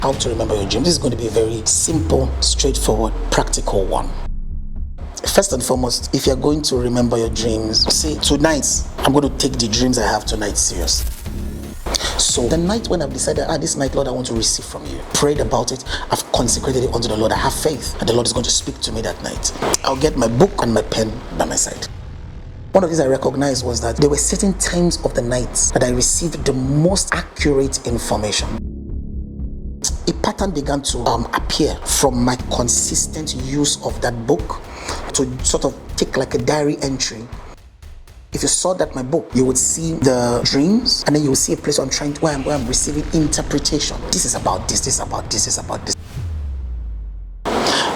How to remember your dreams. This is going to be a very simple, straightforward, practical one. First and foremost, if you're going to remember your dreams, see, tonight, I'm going to take the dreams I have tonight serious. So the night when I've decided, this night, Lord, I want to receive from you, prayed about it, I've consecrated it unto the Lord, I have faith, and the Lord is going to speak to me that night. I'll get my book and my pen by my side. One of the things I recognized was that there were certain times of the night that I received the most accurate information. A pattern began to appear from my consistent use of that book to sort of take like a diary entry. If you saw that my book, you would see the dreams, and then you will see a place where I'm receiving interpretation. This is about this is about this is about this.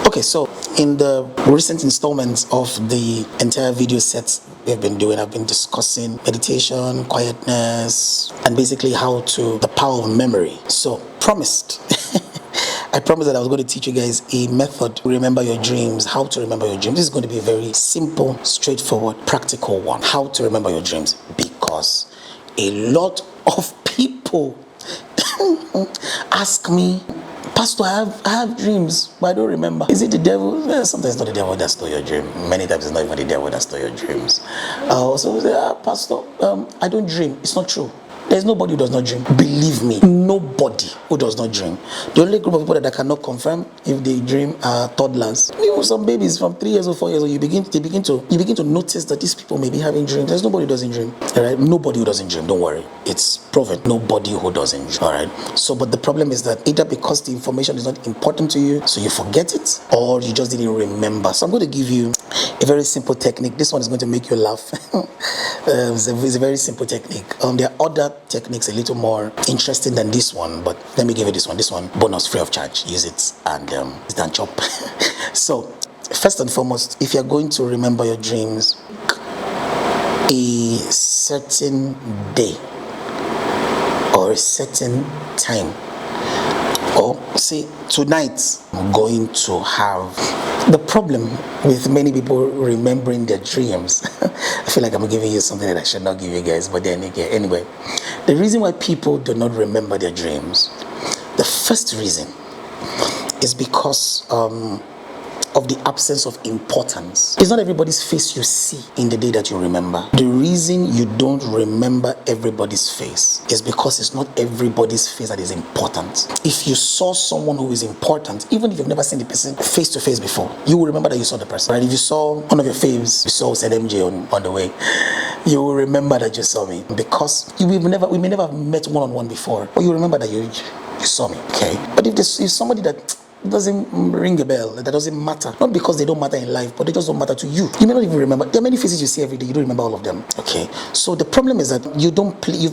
Okay, so in the recent installments of the entire video sets we've been doing, I've been discussing meditation, quietness, and basically the power of memory. So I promised that I was going to teach you guys a method to remember your dreams, how to remember your dreams. This is going to be a very simple, straightforward, practical one. How to remember your dreams, because a lot of people ask me, Pastor, I have dreams, but I don't remember. Is it the devil? Sometimes it's not the devil that stole your dream. Many times it's not even the devil that stole your dreams. So say, Pastor, I don't dream. It's not true. There's nobody who does not dream. Believe me, nobody who does not dream. The only group of people that I cannot confirm if they dream are toddlers. Some babies from 3 years or 4 years old, you begin to notice that these people may be having dreams. There's nobody who doesn't dream. All right, nobody who doesn't dream. Don't worry, it's proven. Nobody who doesn't dream. All right. So, but the problem is that either because the information is not important to you, so you forget it, or you just didn't remember. So I'm going to give you a very simple technique. This one is going to make you laugh. It's a very simple technique. There are other techniques a little more interesting than this one, but let me give you this one bonus, free of charge. Use it and it's done. Chop. So first and foremost, if you're going to remember your dreams, a certain day or a certain time, or say tonight, I'm going to have the problem with many people remembering their dreams. I feel like I'm giving you something that I should not give you guys, but then again, anyway, the reason why people do not remember their dreams, the first reason is because of the absence of importance. It's not everybody's face you see in the day that you remember. The reason you don't remember everybody's face is because it's not everybody's face that is important. If you saw someone who is important, even if you've never seen the person face to face before, you will remember that you saw the person. Right? If you saw one of your faves, you saw said MJ on the way, you will remember that you saw me, because we may never have met one-on-one before, but you remember that you saw me. Okay, but if somebody that doesn't ring a bell, that doesn't matter, not because they don't matter in life, but they just don't matter to you, you may not even remember. There are many faces you see every day, you don't remember all of them. Okay, so the problem is that you've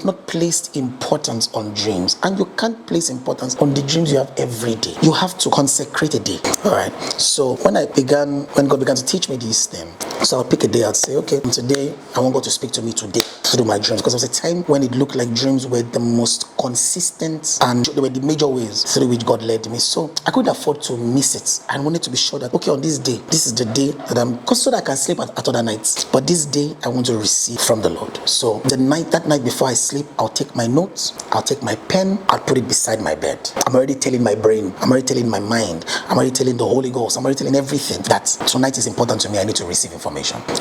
not placed importance on dreams, and you can't place importance on the dreams you have every day. You have to consecrate a day. All right, so when God began to teach me these things, so I'll pick a day. I'd say, okay, today I want God to speak to me today through my dreams, because there was a time when it looked like dreams were the most consistent and they were the major ways through which God led me. So I couldn't afford to miss it. I wanted to be sure that, okay, on this day, this is the day that so that I can sleep at other nights, but this day I want to receive from the Lord. So that night before I sleep, I'll take my notes, I'll take my pen, I'll put it beside my bed. I'm already telling my brain, I'm already telling my mind, I'm already telling the Holy Ghost, I'm already telling everything that tonight is important to me. I need to receive information.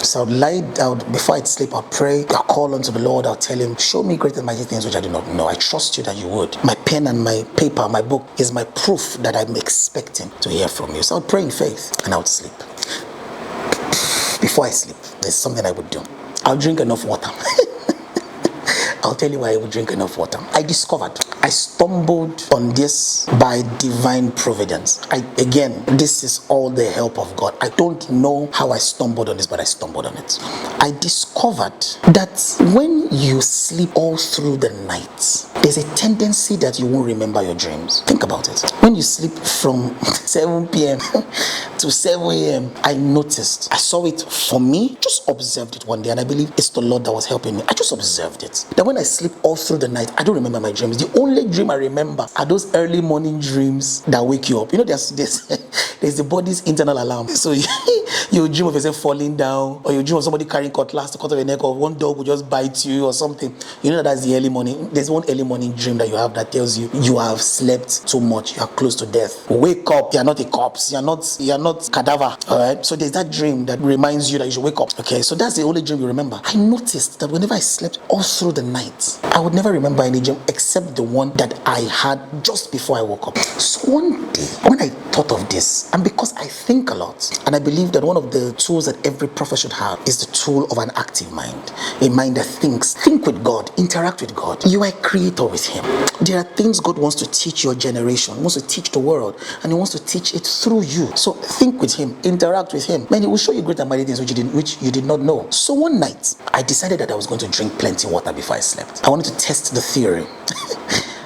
So I'll lie down before I sleep, I'll pray, I'll call unto the Lord, I'll tell him, show me great and mighty things which I do not know. I trust you that you would. My pen and my paper, my book is my proof that I'm expecting to hear from you. So I'll pray in faith and I would sleep. Before I sleep, there's something I would do. I'll drink enough water. I'll tell you why I would drink enough water. I stumbled on this by divine providence. Again, this is all the help of God. I don't know how I stumbled on this, but I stumbled on it. I discovered that when you sleep all through the night, there's a tendency that you won't remember your dreams. Think about it. When you sleep from 7 p.m. to 7 a.m., I saw it for me, just observed it one day, and I believe it's the Lord that was helping me. I just observed it. That when I sleep all through the night, I don't remember my dreams. The only only dream I remember are those early morning dreams that wake you up. You know, there's there's the body's internal alarm. So you dream of yourself falling down, or you dream of somebody carrying cutlass to cut off your neck, or one dog will just bite you or something. You know that's the early morning. There's one early morning dream that you have that tells you you have slept too much, you are close to death. Wake up, you are not a corpse, you are not cadaver. Alright. So there's that dream that reminds you that you should wake up. Okay, so that's the only dream you remember. I noticed that whenever I slept all through the night, I would never remember any dream except the one that I had just before I woke up. So one day, when I thought of this, and because I think a lot, and I believe that one of the tools that every prophet should have is the tool of an active mind, a mind that thinks. Think with God, interact with God. You are a creator with Him. There are things God wants to teach your generation, wants to teach the world, and He wants to teach it through you. So think with Him, interact with Him. Man, He will show you great and mighty things which you did not know. So one night, I decided that I was going to drink plenty of water before I slept. I wanted to test the theory.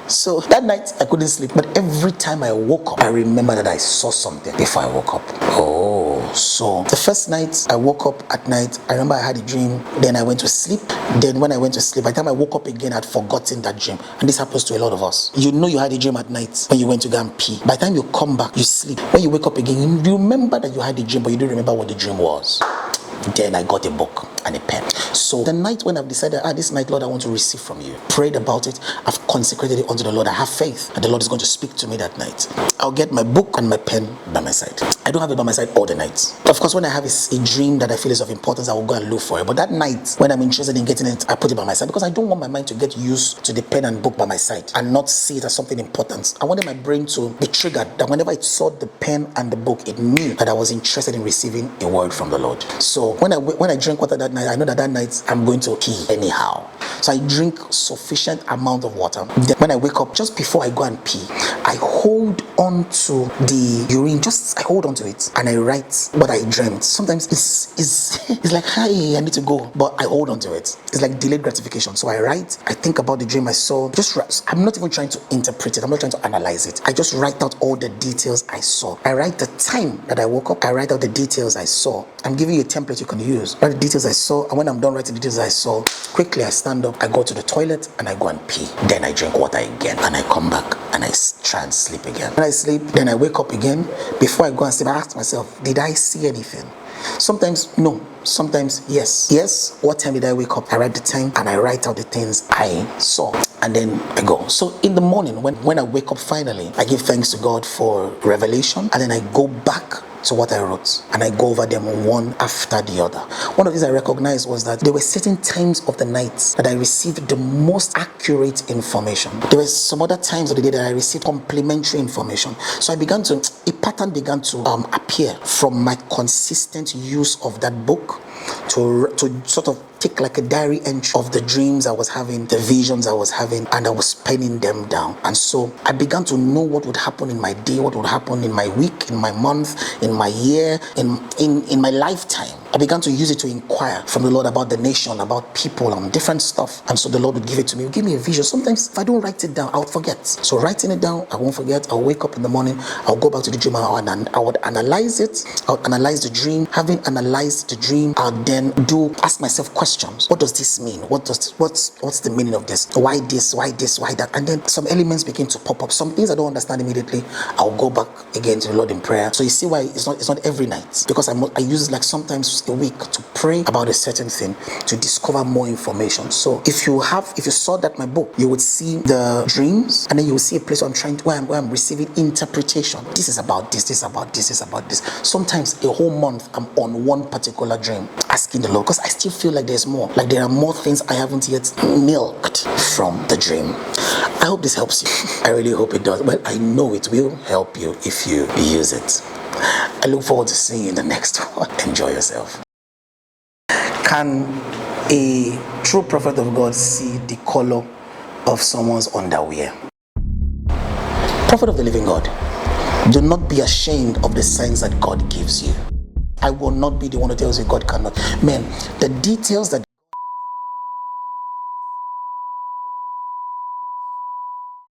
So that night I couldn't sleep, but every time I woke up, I remember that I saw something before I woke up. Oh, so the first night I woke up at night, I remember I had a dream, then I went to sleep. Then when I went to sleep, by the time I woke up again, I'd forgotten that dream. And this happens to a lot of us. You know you had a dream at night when you went to go and pee. By the time you come back, you sleep. When you wake up again, you remember that you had a dream, but you don't remember what the dream was. Then I got a book and a pen. So the night when I've decided, this night, Lord, I want to receive from you, prayed about it, I've consecrated it unto the Lord. I have faith that the Lord is going to speak to me that night. I'll get my book and my pen by my side. I don't have it by my side all the nights. Of course, when I have a dream that I feel is of importance, I will go and look for it. But that night, when I'm interested in getting it, I put it by my side because I don't want my mind to get used to the pen and book by my side and not see it as something important. I wanted my brain to be triggered that whenever it saw the pen and the book, it knew that I was interested in receiving a word from the Lord. So when I drink water that night, I know that night I'm going to pee anyhow. So I drink sufficient amount of water. Then when I wake up, just before I go and pee, I hold on to the urine. I hold on to it and I write what I dreamt. Sometimes it's like, hi, I need to go, but I hold on to it. It's like delayed gratification. So I write, I think about the dream I saw. I'm not even trying to interpret it. I'm not trying to analyze it. I just write out all the details I saw. I write the time that I woke up. I write out the details I saw. I'm giving you a template you can use. Write the details I saw, and when I'm done writing the details I saw, quickly I stand up, I go to the toilet, and I go and pee. Then I drink water again, and I come back, and I try and sleep again. When I sleep, then I wake up again. Before I go and sleep, I ask myself, did I see anything? Sometimes no, sometimes yes. Yes, what time did I wake up? I write the time and I write out the things I saw. And then I go. So in the morning, when I wake up finally, I give thanks to God for revelation, and then I go back to what I wrote and I go over them one after the other. One of these I recognized was that there were certain times of the night that I received the most accurate information. There were some other times of the day that I received complementary information. So a pattern began to appear from my consistent use of that book to sort of take like a diary entry of the dreams I was having, the visions I was having, and I was penning them down. And so I began to know what would happen in my day, what would happen in my week, in my month, in my year, in my lifetime. I began to use it to inquire from the Lord about the nation, about people, different stuff. And so the Lord would give it to me. He would give me a vision. Sometimes if I don't write it down, I would forget. So writing it down, I won't forget. I'll wake up in the morning, I'll go back to the dream, and I would analyze it. I'll analyze the dream. Having analyzed the dream, I'll then ask myself questions. What does this mean? What's the meaning of this? Why this? Why this? Why that? And then some elements begin to pop up. Some things I don't understand immediately, I'll go back again to the Lord in prayer. So you see why it's not every night, because I use it like sometimes a week to pray about a certain thing, to discover more information. So if you saw that my book, you would see the dreams, and then you will see a place where I'm receiving interpretation. This is about this, this is about this, this is about this. Sometimes a whole month I'm on one particular dream, asking the Lord, because I still feel like there's more. Like there are more things I haven't yet milked from the dream. I hope this helps you. I really hope it does. Well, I know it will help you if you use it. I look forward to seeing you in the next one. Enjoy yourself. Can a true prophet of God see the color of someone's underwear? Prophet of the living God, do not be ashamed of the signs that God gives you. I will not be the one who tells you God cannot. Man, the details that